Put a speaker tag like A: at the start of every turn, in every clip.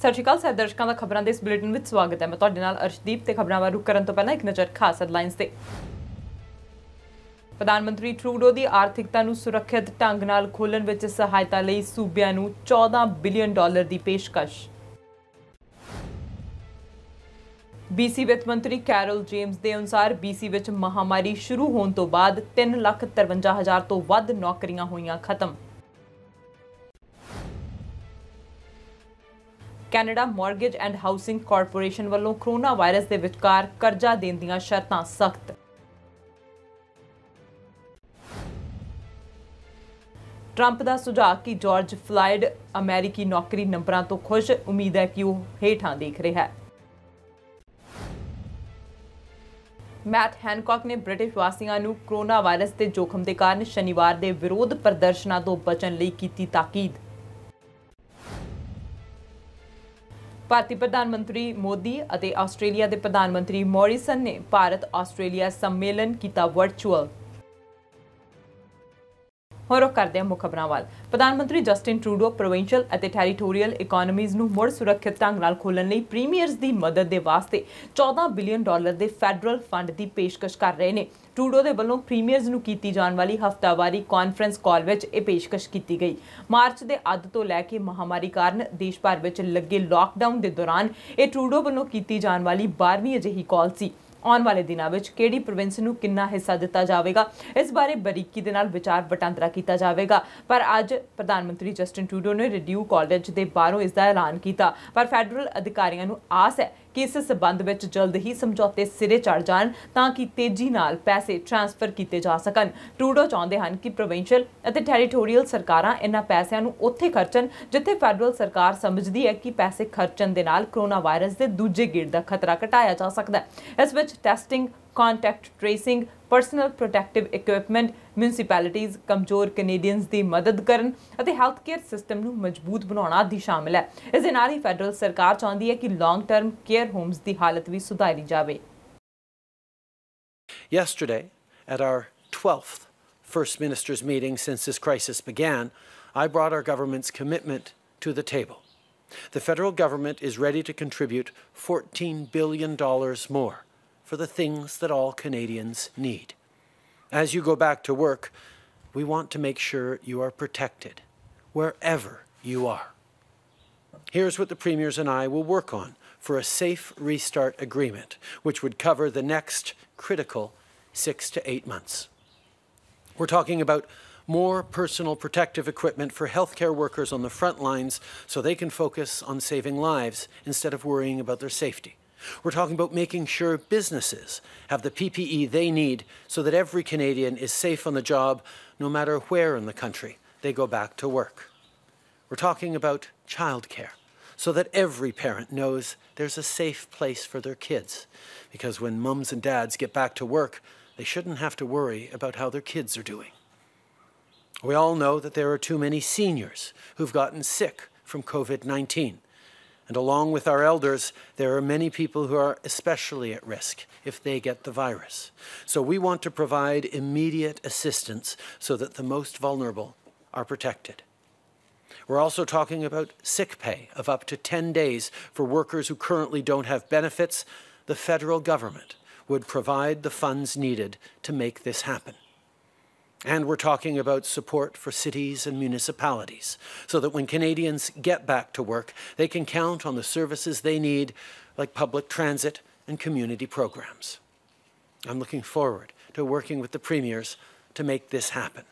A: सत श्री अकाल सारे दर्शकों का खबरों के इस बुलेटिन में स्वागत है। मैं तुहाडे नाल अर्शदीप ते खबरों वाल रुख करन तो पहला एक नज़र खास हेडलाइंस ते। प्रधानमंत्री ट्रूडो की आर्थिकता नूं सुरक्षित ढंग नाल खोलण विच सहायता लई सूबिਆਂ नूं $14 बिलियन की पेशकश। BC वित्त मंत्री कैरोल जेम्स के अनुसार BC विच महामारी शुरू होने तो बाद 3,53,000 तो वध नौकरियां होईयां खत्म। Canada mortgage and housing corporation वालों कोरोना वायरस के विचकार करजा देण दीयां शर्तां सख्त। ट्रंप का सुझाव कि जॉर्ज फ्लॉयड अमेरिकी नौकरी नंबरों तो खुश, उम्मीद है कि वह हेठां देख रहा है। मैट हैनकॉक ने ब्रिटिश वासियों नूं कोरोना वायरस के जोखम के कारण शनिवार के विरोध प्रदर्शनों तो बचण लई कीती ताकीद। भारतीय प्रधानमंत्री मोदी और आस्ट्रेलिया के प्रधानमंत्री मॉरिसन ने भारत आस्ट्रेलिया सम्मेलन किया वर्चुअल। होर करते हैं मुख खबरों वाल। प्रधानमंत्री जस्टिन ट्रूडो प्रोविंशियल और टैरीटोरीयल इकोनॉमीज़ नूं मुड़ सुरक्षित ढंग नाल खोलण लई प्रीमियर्स की मदद के वास्ते $14 बिलियन के फैडरल फंड की पेशकश कर रहे हैं। ट्रूडो के वलों प्रीमियर्स नूं कीती जाण वाली हफ्तावारी कॉन्फ्रेंस कॉल विच यह पेशकश की गई। मार्च के अद्ध तो लैके महामारी कारण देश भर में लगे लॉकडाउन के दौरान यह ट्रूडो वलों कीती जाण वाली 12वीं अजिही कॉल सी। आने वाले दिनों में किहड़ी प्रोविंस नूं कितना हिस्सा दिता जाएगा इस बारे बरीकी दे नाल विचार वटांदरा किया जाएगा। पर अज प्रधानमंत्री जस्टिन ट्रूडो ने रिड्यू कॉलेज के बाहरों इसका ऐलान किया। पर फैडरल अधिकारियों नूं आस है कि इस संबंध में जल्द ही समझौते सिरे चढ़ जाण ताकि तेजी नाल पैसे ट्रांसफर किए जा सकन। ट्रूडो चाहते हैं कि प्रोविंशियल और टैरीटोरीयल सरकारां इन्हां पैसों नूं उत्थे खर्चण जिथे फैडरल सरकार समझदी है कि पैसे खर्चण दे नाल कोरोना वायरस के दूजे गेड़ का खतरा घटाया जा सकता है। इस which testing, contact tracing, personal protective equipment, municipalities, कमजोर कनेडियंस की मदद करन अते हैल्थ केयर सिस्टम नूं मजबूत बनाउणा आदि शामिल है। इस दे नाल ही फैडरल सरकार चाहती है कि लॉन्ग टर्म केयर होम्स की हालत भी सुधारी जाए।
B: Yesterday, at our 12th First Ministers meeting since this crisis began, I brought our government's commitment to the table. The federal government is ready to contribute $14 billion more for the things that all Canadians need. As you go back to work, we want to make sure you are protected wherever you are. Here's what the Premiers and I will work on for a safe restart agreement, which would cover the next critical 6 to 8 months. We're talking about more personal protective equipment for healthcare workers on the front lines so they can focus on saving lives instead of worrying about their safety. We're talking about making sure businesses have the PPE they need so that every Canadian is safe on the job no matter where in the country they go back to work. We're talking about childcare so that every parent knows there's a safe place for their kids, because when mums and dads get back to work, they shouldn't have to worry about how their kids are doing. We all know that there are too many seniors who've gotten sick from COVID-19. And along with our elders, there are many people who are especially at risk if they get the virus. So we want to provide immediate assistance so that the most vulnerable are protected. We're also talking about sick pay of up to 10 days for workers who currently don't have benefits. The federal government would provide the funds needed to make this happen. And we're talking about support for cities and municipalities so that when Canadians get back to work, they can count on the services they need, like public transit and community programs. I'm looking forward to working with the Premiers to make this happen.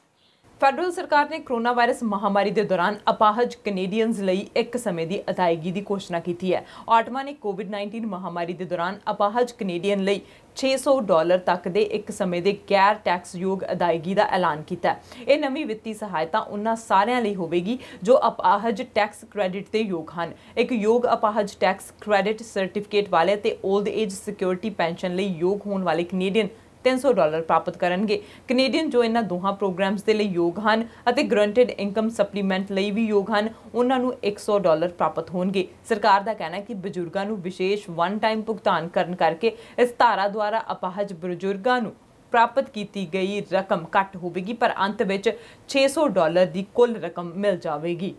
A: Federal सरकार ने corona virus महामारी के दौरान अपाहज Canadians लई एक समय की अदायगी की घोषणा की है। ऑटमा ने कोविड-19 महामारी के दौरान अपाहज कनेडियन लई $600 तक के एक समय के गैर टैक्स योग अदायगी का ऐलान किया है। यह नवी वित्ती सहायता उन्हां सारिਆਂ ਲਈ होवेगी जो अपाहज टैक्स क्रेडिट के योग हैं। एक योग अपाहज टैक्स क्रेडिट सर्टिफिकेट वाले ते ओल्ड एज सिक्योरिटी पेंशन ਲਈ योग होने वाले कनेडियन $300 प्राप्त करेंगे। कनेडियन जो इन्हां दोहां प्रोग्राम्स के लिए योग हैं और ग्रंटेड इनकम सप्लीमेंट लिए भी योग हैं, उन्होंने $100 प्राप्त होंगे। सरकार का कहना है कि बजुर्गों को विशेष वन टाइम भुगतान करने करके इस धारा द्वारा अपाहज बजुर्गों को प्राप्त की गई रकम घट होगी, पर अंत में $600 की कुल रकम मिल जाएगी।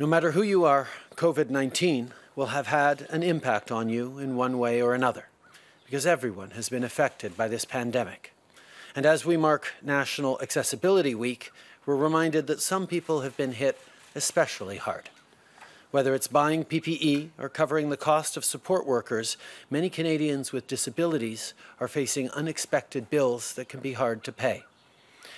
B: No matter who you are, COVID-19 will have had an impact on you in one way or another, because everyone has been affected by this pandemic. And as we mark National Accessibility Week, we're reminded that some people have been hit especially hard. Whether it's buying PPE or covering the cost of support workers, many Canadians with disabilities are facing unexpected bills that can be hard to pay.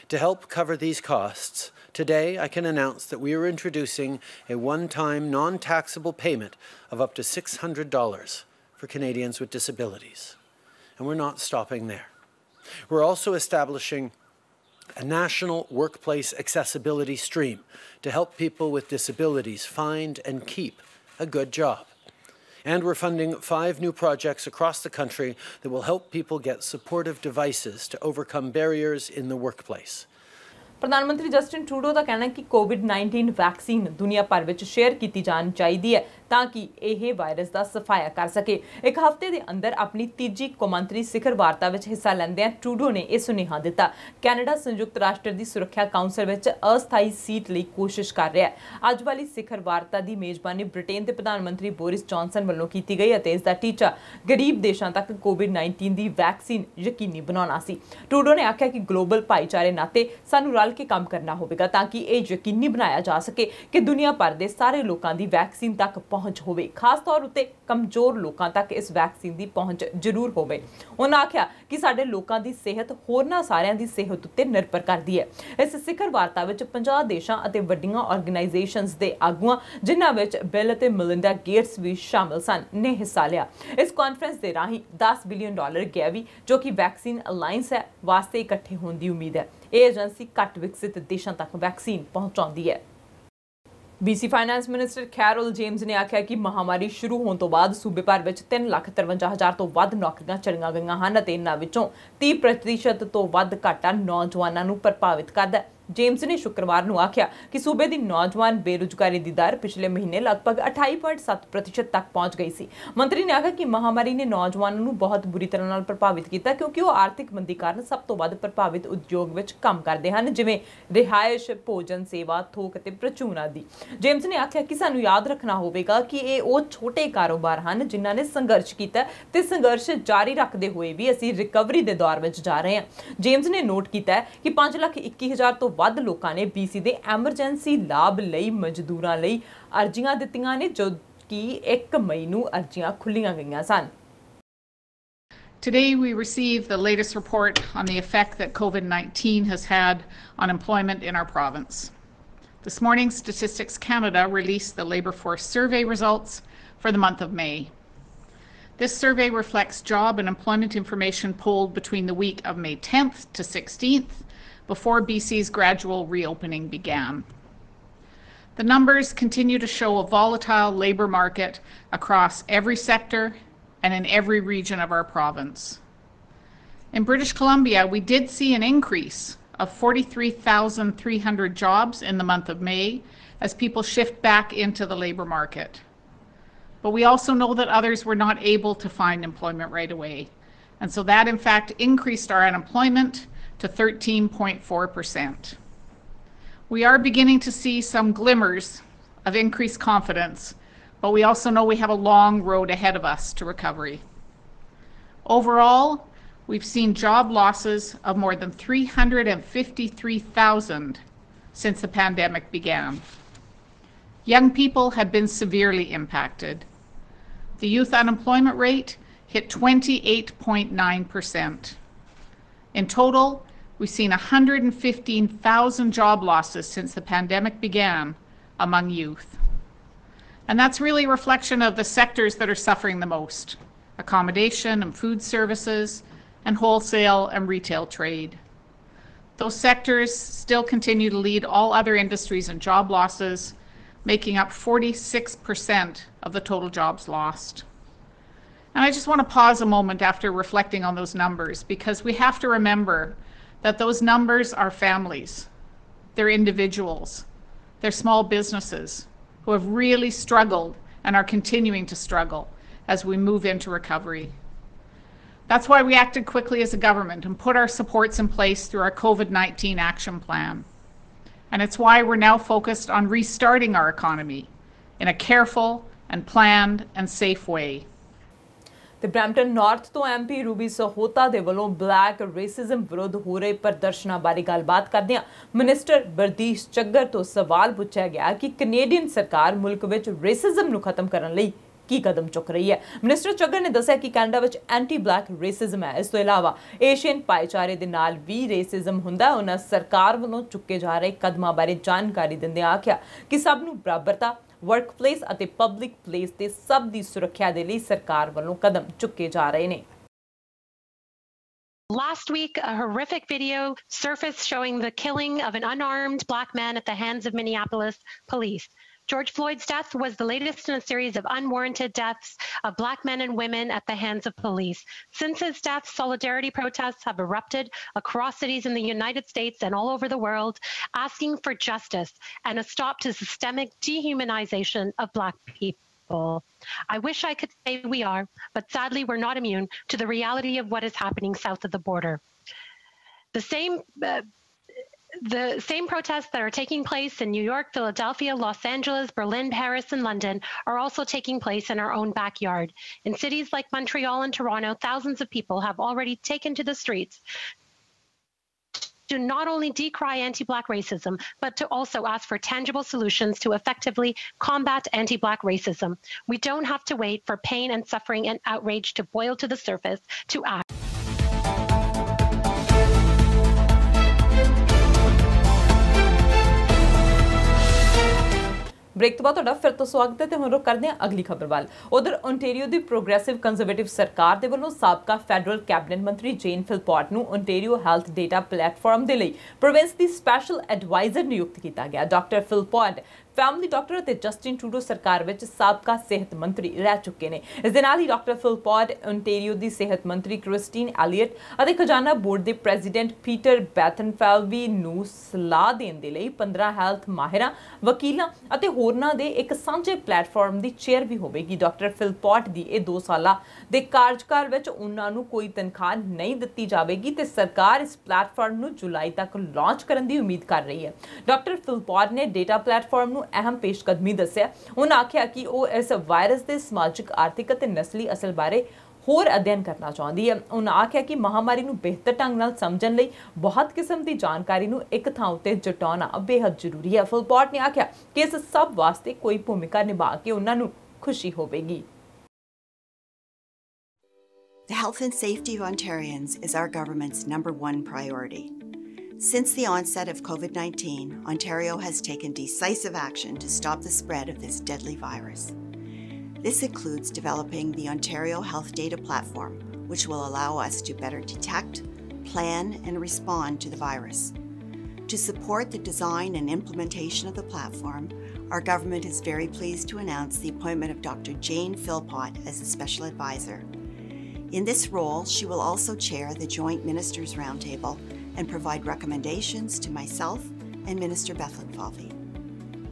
B: To help cover these costs, today I can announce that we are introducing a one-time non-taxable payment of up to $600 for Canadians with disabilities. And we're not stopping there. We're also establishing a national workplace accessibility stream to help people with disabilities find and keep a good job. And we're funding 5 new projects across the country that will help people get supportive devices to overcome barriers in the workplace.
A: प्रधानमंत्री Justin Trudeau का कहना है कि कोविड-19 vaccine दुनिया भर ਵਿੱਚ share ਕੀਤੀ ਜਾਣੀ ਚਾਹੀਦੀ ਹੈ ਤਾਂ ਕਿ ਇਹ ਵਾਇਰਸ ਦਾ ਸਫਾਇਆ ਕਰ ਸਕੇ। ਇੱਕ ਹਫ਼ਤੇ ਦੇ ਅੰਦਰ ਆਪਣੀ ਤੀਜੀ ਕੌਮਾਂਤਰੀ ਸਿਖਰ ਵਾਰਤਾ ਵਿੱਚ ਹਿੱਸਾ ਲੈਂਦਿਆਂ ਟਰੂਡੋ ਨੇ ਇਹ ਸੁਨੇਹਾ ਦਿੱਤਾ। ਕੈਨੇਡਾ ਸੰਯੁਕਤ ਰਾਸ਼ਟਰ ਦੀ ਸੁਰੱਖਿਆ ਕਾਉਂਸਲ ਵਿੱਚ ਅਸਥਾਈ ਸੀਟ ਲਈ ਕੋਸ਼ਿਸ਼ ਕਰ ਰਿਹਾ ਹੈ। ਅੱਜ ਵਾਲੀ ਸਿਖਰ ਵਾਰਤਾ ਦੀ ਮੇਜ਼ਬਾਨੀ ਬ੍ਰਿਟੇਨ ਦੇ ਪ੍ਰਧਾਨ ਮੰਤਰੀ ਬੋਰਿਸ ਜੌਨਸਨ ਵੱਲੋਂ ਕੀਤੀ ਗਈ ਅਤੇ ਇਸ ਦਾ ਟੀਚਾ ਗਰੀਬ ਦੇਸ਼ਾਂ ਤੱਕ ਕੋਵਿਡ-19 ਦੀ ਵੈਕਸੀਨ ਯਕੀਨੀ ਬਣਾਉਣਾ ਸੀ। ਟਰੂਡੋ ਨੇ ਆਖਿਆ ਕਿ ਗਲੋਬਲ ਭਾਈਚਾਰੇ ਨਾਤੇ ਸਾਨੂੰ ਰਲ ਕੇ ਕੰਮ ਕਰਨਾ ਹੋਵੇਗਾ ਤਾਂ ਕਿ ਇਹ ਯਕੀਨੀ ਬਣਾਇਆ ਜਾ ਸਕੇ ਕਿ ਦੁਨੀਆ ਭਰ ਦੇ ਸਾਰੇ ਲੋਕਾਂ ਦੀ ਵੈਕਸੀਨ ਤੱਕ ਪਹੁੰਚ ਹੋਵੇ, ਖਾਸ ਤੌਰ ਉੱਤੇ ਕਮਜ਼ੋਰ ਲੋਕਾਂ ਤੱਕ ਇਸ ਵੈਕਸੀਨ ਦੀ ਪਹੁੰਚ ਜ਼ਰੂਰ ਹੋਵੇ। ਉਹਨਾਂ ਆਖਿਆ ਕਿ ਸਾਡੇ ਲੋਕਾਂ ਦੀ ਸਿਹਤ ਹੋਰਨਾਂ ਸਾਰਿਆਂ ਦੀ ਸਿਹਤ ਉੱਤੇ ਨਿਰਭਰ ਕਰਦੀ ਹੈ। ਇਸ ਸਿਖਰ ਵਾਰਤਾ ਵਿੱਚ 50 ਦੇਸ਼ਾਂ ਅਤੇ ਵੱਡੀਆਂ ਆਰਗੇਨਾਈਜੇਸ਼ਨਸ ਦੇ ਆਗੂਆਂ ਜਿਨ੍ਹਾਂ ਵਿੱਚ ਬਿਲ ਅਤੇ ਮਿਲਿੰਡਾ ਗੇਟਸ ਵੀ ਸ਼ਾਮਲ ਸਨ ਨੇ ਹਿੱਸਾ ਲਿਆ। ਇਸ ਕਾਨਫਰੰਸ ਦੇ ਰਾਹੀਂ $10 ਬਿਲੀਅਨ ਗੈਵੀ ਜੋ ਕਿ ਵੈਕਸੀਨ ਅਲਾਈਅੰਸ ਹੈ ਵਾਸਤੇ ਇਕੱਠੇ ਹੋਣ ਦੀ ਉਮੀਦ ਹੈ। ਇਹ ਏਜੰਸੀ ਘੱਟ ਵਿਕਸਿਤ ਦੇਸ਼ਾਂ ਤੱਕ ਵੈਕਸੀਨ ਪਹੁੰਚਾਉਂਦੀ ਹੈ। BC finance minister Carole James ने आख्या कि महामारी शुरू होने तो बाद सूबे भर में 3,53,000 तो वध नौकरियां चढ़ीਆਂ ਗਈਆਂ ਹਨ ਅਤੇ ਇਹਨਾਂ ਵਿੱਚੋਂ 30% ਤੋਂ ਵੱਧ ਘਾਟਾ ਨੌਜਵਾਨਾਂ ਨੂੰ ਪ੍ਰਭਾਵਿਤ ਕਰਦਾ ਹੈ। जेम्स ने शुक्रवार ਨੂੰ आख्या कि सूबे की नौजवान बेरोजगारी की दर पिछले महीने लगभग 28.7% तक पहुंच गई सी। मंत्री ने आख्या कि महामारी ने नौजवानों को बहुत बुरी तरह नाल प्रभावित किया क्योंकि वो आर्थिक मंदी कारण सब तो वध प्रभावित उद्योग विच काम करते हैं जिवें रिहायश, भोजन सेवा, थोक ते प्रचून आदि। जेम्स ने आख्या कि सानू याद रखना होवेगा कि ये वो छोटे कारोबार हैं जिन्हां ने संघर्ष किया ते संघर्ष जारी रखते हुए भी असीं रिकवरी के दौर विच जा रहे हैं। जेम्स ने नोट किया कि 5,21,000 तो ਵੱਧ ਲੋਕਾਂ ਨੇ BC ਦੇ ਐਮਰਜੈਂਸੀ ਲਾਭ ਲਈ ਮਜ਼ਦੂਰਾਂ ਲਈ ਅਰਜ਼ੀਆਂ ਦਿੱਤੀਆਂ ਨੇ ਜੋ ਕਿ 1 ਮਈ ਨੂੰ ਅਰਜ਼ੀਆਂ ਖੁੱਲੀਆਂ ਗਈਆਂ ਸਨ।
C: Today we received the latest report on the effect that COVID-19 has had on employment in our province. This morning Statistics Canada released the labour force survey results for the month of May. This survey reflects job and employment information polled between the week of May 10th to 16th before BC's gradual reopening began. The numbers continue to show a volatile labour market across every sector and in every region of our province. In British Columbia, we did see an increase of 43,300 jobs in the month of May as people shift back into the labour market. But we also know that others were not able to find employment right away. And so that in fact increased our unemployment to 13.4%. We are beginning to see some glimmers of increased confidence, but we also know we have a long road ahead of us to recovery. Overall, we've seen job losses of more than 353,000 since the pandemic began. Young people have been severely impacted. The youth unemployment rate hit 28.9%. In total, we've seen 115,000 job losses since the pandemic began among youth. And that's really a reflection of the sectors that are suffering the most: accommodation and food services, and wholesale and retail trade. Those sectors still continue to lead all other industries in job losses, making up 46% of the total jobs lost. And I just want to pause a moment after reflecting on those numbers, because we have to remember that those numbers are families, they're individuals, they're small businesses who have really struggled and are continuing to struggle as we move into recovery. That's why we acted quickly as a government and put our supports in place through our COVID-19 action plan. And it's why we're now focused on restarting our economy in a careful and planned and safe way.
A: ਤੇ Brampton north ਤੋਂ MP Ruby Sahota ਦੇ ਵੱਲੋਂ black racism ਵਿਰੁੱਧ ਹੋ ਰਹੇ ਪ੍ਰਦਰਸ਼ਨਾਂ ਬਾਰੇ ਗੱਲਬਾਤ ਕਰਦਿਆਂ ਮਿਨਿਸਟਰ ਬਰਦੀਸ਼ ਚੱਗਰ ਤੋਂ ਸਵਾਲ ਪੁੱਛਿਆ ਗਿਆ ਕਿ ਕੈਨੇਡੀਅਨ ਸਰਕਾਰ ਮੁਲਕ ਵਿੱਚ ਰੇਸਿਜ਼ਮ ਨੂੰ ਖਤਮ ਕਰਨ ਲਈ ਕੀ ਕਦਮ ਚੁੱਕ ਰਹੀ ਹੈ। ਮਿਨਿਸਟਰ ਚੱਗਰ ਨੇ ਦੱਸਿਆ ਕਿ ਕੈਨੇਡਾ ਵਿੱਚ ਐਂਟੀ ਬਲੈਕ ਰੇਸਿਜ਼ਮ ਹੈ। ਇਸ ਤੋਂ ਇਲਾਵਾ ਏਸ਼ੀਅਨ ਭਾਈਚਾਰੇ ਦੇ ਨਾਲ ਵੀ ਰੇਸਿਜ਼ਮ ਹੁੰਦਾ। ਉਹਨਾਂ ਸਰਕਾਰ ਵੱਲੋਂ ਚੁੱਕੇ ਜਾ ਰਹੇ ਕਦਮਾਂ ਬਾਰੇ ਜਾਣਕਾਰੀ ਦਿੰਦਿਆਂ ਆਖਿਆ ਕਿ ਸਭ ਨੂੰ ਬਰਾਬਰਤਾ वर्कप्लेस ਅਤੇ ਪਬਲਿਕ ਪਲੇਸ ਤੇ ਸਭ ਦੀ ਸੁਰੱਖਿਆ ਦੇ ਲਈ ਸਰਕਾਰ ਵੱਲੋਂ ਕਦਮ ਚੁੱਕੇ ਜਾ ਰਹੇ ਨੇ।
D: Last week, a horrific video surfaced showing the killing of an unarmed black man at the hands of Minneapolis police. George Floyd's death was the latest in a series of unwarranted deaths of black men and women at the hands of police. Since his death, solidarity protests have erupted across cities in the United States and all over the world, asking for justice and a stop to systemic dehumanization of black people. I wish I could say we are, but sadly we're not immune to the reality of what is happening south of the border. The same protests that are taking place in New York, Philadelphia, Los Angeles, Berlin, Paris, and London are also taking place in our own backyard. In cities like Montreal and Toronto, thousands of people have already taken to the streets to not only decry anti-black racism, but to also ask for tangible solutions to effectively combat anti-black racism. We don't have to wait for pain and suffering and outrage to boil to the surface to act.
A: Break तो बाद तुहाडा फिर तो स्वागत है। तो हुण रुख करदे हां अगली खबर वाल। उधर ओंटेरियो दी प्रोग्रेसिव कंजरवेटिव सरकार दे वल्लों साबका फैडरल कैबिनेट मंत्री जेन फिलपॉट नूं ओंटेरियो हैल्थ डेटा प्लेटफॉर्म दे लई प्रोविंस दी स्पैशल एडवाइजर नियुक्त कीता गया। डॉक्टर फिलपॉट फैमिली डॉक्टर ਅਤੇ ਜਸਟਿਨ ਟਰੂਡੋ ਸਰਕਾਰ ਵਿੱਚ ਸਾਬਕਾ ਸਿਹਤ ਮੰਤਰੀ ਰਹਿ ਚੁੱਕੇ ਨੇ। ਇਸ ਦੇ ਨਾਲ ਹੀ ਡਾਕਟਰ ਫਿਲਪॉट ਓਨਟਾਰੀਓ ਦੀ ਸਿਹਤ ਮੰਤਰੀ ਕ੍ਰਿਸਟੀਨ ਐਲੀਅਟ ਅਤੇ ਖਜ਼ਾਨਾ ਬੋਰਡ ਦੇ ਪ੍ਰੈਜ਼ੀਡੈਂਟ ਪੀਟਰ ਬੈਥਨਫੈਲਵੀ ਨੂੰ ਸਲਾਹ ਦੇਣ ਦੇ ਲਈ 15 ਹੈਲਥ ਮਾਹਿਰਾਂ, ਵਕੀਲਾਂ ਅਤੇ ਹੋਰਨਾਂ ਦੇ ਇੱਕ ਸਾਂਝੇ ਪਲੇਟਫਾਰਮ ਦੀ ਚੇਅਰ ਵੀ ਹੋਵੇਗੀ। ਡਾਕਟਰ ਫਿਲਪॉट ਦੀ ਇਹ 2 ਸਾਲਾ ਦੇ ਕਾਰਜਕਾਲ ਵਿੱਚ ਉਹਨਾਂ ਨੂੰ ਕੋਈ ਤਨਖਾਹ ਨਹੀਂ ਦਿੱਤੀ ਜਾਵੇਗੀ ਤੇ ਸਰਕਾਰ ਇਸ ਪਲੇਟਫਾਰਮ ਨੂੰ ਜੁਲਾਈ ਤੱਕ ਲਾਂਚ ਕਰਨ ਦੀ ਉਮੀਦ ਕਰ ਰਹੀ ਹੈ। ਡਾਕਟਰ ਫਿਲਪॉट ਨੇ ਡੇਟਾ ਪਲੇਟਫਾਰਮ ਨੂੰ अहम पेशकदमी दस्सिया। उन्होंने आख्या कि वह इस वायरस के समाजिक, आर्थिक और नस्ली असल बारे होर अध्ययन करना चाहती है। उन्होंने आख्या कि महामारी नूं बेहतर ढंग नाल समझण लई बहुत किस्म की जानकारी नूं एक थां उत्ते जुटाउणा बेहद जरूरी है। फिलपॉट ने आख्या कि इस सब वास्ते कोई भूमिका निभा के उन्हां नूं खुशी होवेगी।
E: The health and safety of Ontarians is our government's #1 priority. Since the onset of COVID-19, Ontario has taken decisive action to stop the spread of this deadly virus. This includes developing the Ontario Health Data Platform, which will allow us to better detect, plan, and respond to the virus. To support the design and implementation of the platform, our government is very pleased to announce the appointment of Dr. Jane Philpott as the Special Advisor. In this role, she will also chair the Joint Ministers Roundtable and provide recommendations to myself and Minister Bethlen-Falvey.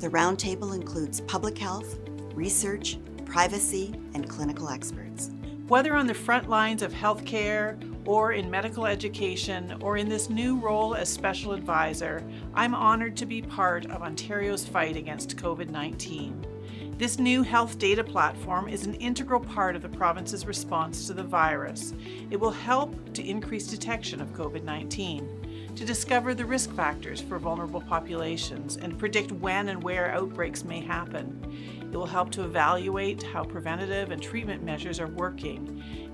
E: The roundtable includes public health, research, privacy, and clinical experts.
F: Whether on the front lines of healthcare or in medical education or in this new role as special advisor, I'm honored to be part of Ontario's fight against COVID-19. This new health data platform is an integral part of the province's response to the virus. It will help to increase detection of COVID-19, to discover the risk factors for vulnerable populations, and predict when and where outbreaks may happen. It will help to evaluate how preventative and treatment measures are working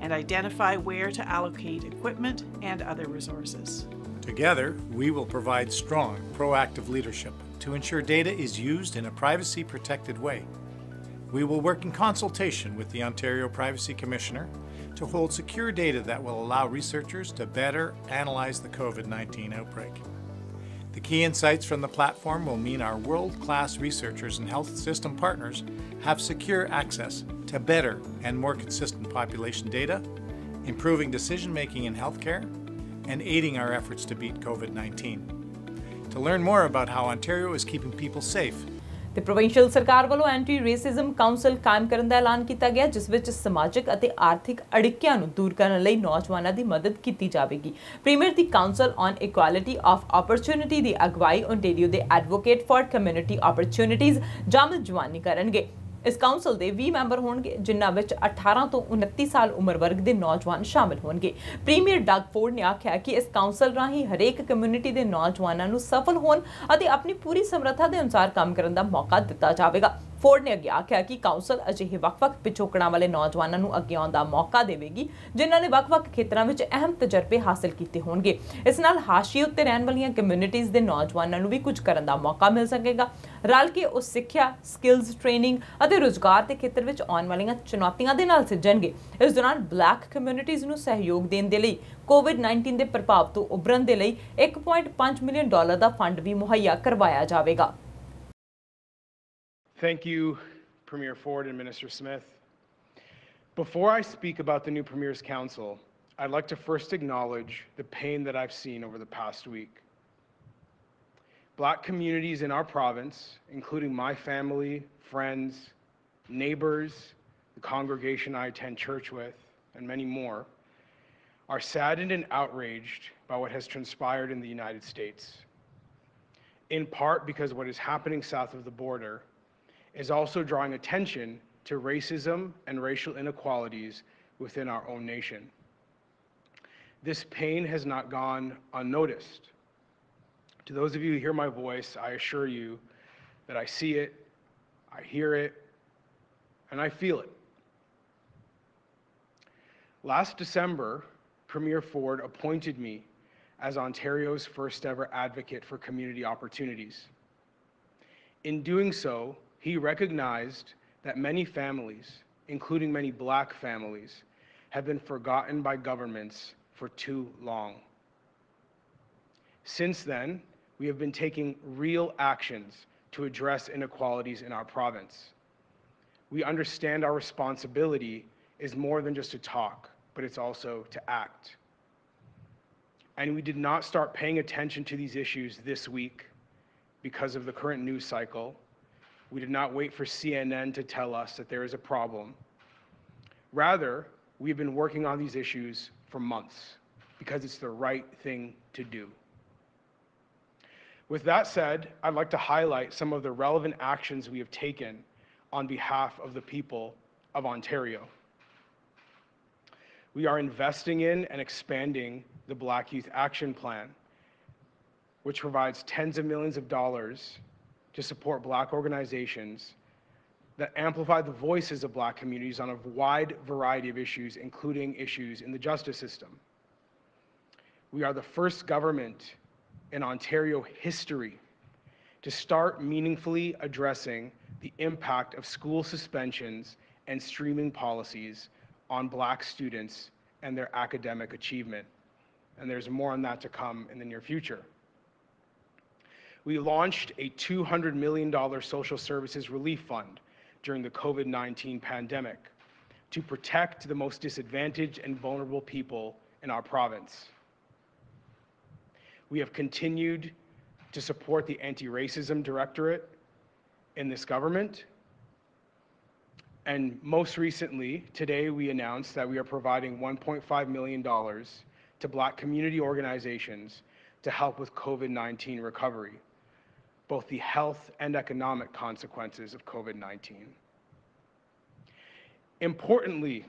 F: and identify where to allocate equipment and other resources.
G: Together, we will provide strong, proactive leadership to ensure data is used in a privacy-protected way. We will work in consultation with the Ontario Privacy Commissioner to hold secure data that will allow researchers to better analyze the COVID-19 outbreak. The key insights from the platform will mean our world-class researchers and health system partners have secure access to better and more consistent population data, improving decision-making in healthcare, and aiding our efforts to beat COVID-19. To learn more about how Ontario is keeping people safe,
A: ਤੇ provincial ਸਰਕਾਰ ਵੱਲੋਂ anti racism council ਕਾਇਮ ਕਰਨ ਦਾ ਐਲਾਨ ਕੀਤਾ ਗਿਆ, ਜਿਸ ਵਿੱਚ ਸਮਾਜਿਕ ਅਤੇ ਆਰਥਿਕ ਅੜਿੱਕਿਆਂ ਨੂੰ ਦੂਰ ਕਰਨ ਲਈ ਨੌਜਵਾਨਾਂ ਦੀ ਮਦਦ ਕੀਤੀ ਜਾਵੇਗੀ। Premier the council on equality of opportunity ਦੀ ਅਗਵਾਈ ਓਨਟਾਰੀਓ ਦੇ ਐਡਵੋਕੇਟ ਫॉर ਕਮਿਊਨਿਟੀ ਓਪਰਚੁਨਿਟੀਜ਼ ਜਾਮਲ ਜਵਾਨੀ ਕਰਨਗੇ। इस काउंसल के 20 मैंबर होंगे, जिन्हां विच 18 तो 29 साल उम्र वर्ग के नौजवान शामिल होंगे। प्रीमियर डग फोर्ड ने आख्या कि इस काउंसल राही हरेक कम्यूनिटी के नौजवानों नूं सफल होण अते अपनी पूरी समर्था के अनुसार काम करने का मौका दिता जाएगा। फोर्ड ने अगे आख्या कि काउंसल अजिहे वख-वख पिछोकड़ां वाले नौजवानों नूं अगे आउण दा मौका देवेगी, जिन्हां ने वख-वख खेतरां विच अहम तजर्बे हासिल कीते होणगे। इस नाल हाशिए उत्ते रहण वालीआं कम्यूनिटीज़ दे नौजवानों नूं भी कुछ करन दा मौका मिल सकेगा। रल के उस सिੱਖਿਆ, स्किल्स ट्रेनिंग ਅਤੇ ਰੁਜ਼ਗਾਰ ਦੇ ਖੇਤਰ ਵਿੱਚ ਆਉਣ ਵਾਲੀਆਂ ਚੁਣੌਤੀਆਂ ਦੇ ਨਾਲ ਸਿੱਝਣਗੇ। ਇਸ ਦੌਰਾਨ ਬਲੈਕ ਕਮਿਊਨਿਟੀਜ਼ ਨੂੰ ਸਹਿਯੋਗ ਦੇਣ ਦੇ ਲਈ ਕੋਵਿਡ-19 ਦੇ ਪ੍ਰਭਾਵ ਤੋਂ ਉਭਰਨ ਦੇ ਲਈ $1.5 ਮਿਲੀਅਨ ਦਾ ਫੰਡ ਵੀ ਮੁਹੱਈਆ ਕਰਵਾਇਆ ਜਾਵੇਗਾ।
H: Thank you, Premier Ford and Minister Smith. Before I speak about the new Premier's Council, I'd like to first acknowledge the pain that I've seen over the past week. Black communities in our province, including my family, friends, neighbors, the congregation I attend church with, and many more, are saddened and outraged by what has transpired in the United States, in part because what is happening south of the border is also drawing attention to racism and racial inequalities within our own nation. This pain has not gone unnoticed. To those of you who hear my voice, I assure you that I see it, I hear it, and I feel it. Last December, Premier Ford appointed me as Ontario's first ever advocate for community opportunities. In doing so, he recognized that many families, including many black families, have been forgotten by governments for too long. Since then, we have been taking real actions to address inequalities in our province. We understand our responsibility is more than just to talk, but it's also to act. And we did not start paying attention to these issues this week because of the current news cycle. We did not wait for CNN to tell us that there is a problem. Rather, we've been working on these issues for months because it's the right thing to do. With that said, I'd like to highlight some of the relevant actions we have taken on behalf of the people of Ontario. We are investing in and expanding the Black Youth Action Plan, which provides tens of millions of dollars to support Black organizations that amplify the voices of Black communities on a wide variety of issues, including issues in the justice system. We are the first government in Ontario history to start meaningfully addressing the impact of school suspensions and streaming policies on Black students and their academic achievement. And there's more on that to come in the near future. We launched a $200 million social services relief fund during the COVID-19 pandemic to protect the most disadvantaged and vulnerable people in our province. We have continued to support the Anti-Racism Directorate in this government. And most recently, today we announced that we are providing $1.5 million to Black community organizations to help with COVID-19 recovery, both the health and economic consequences of COVID-19. Importantly,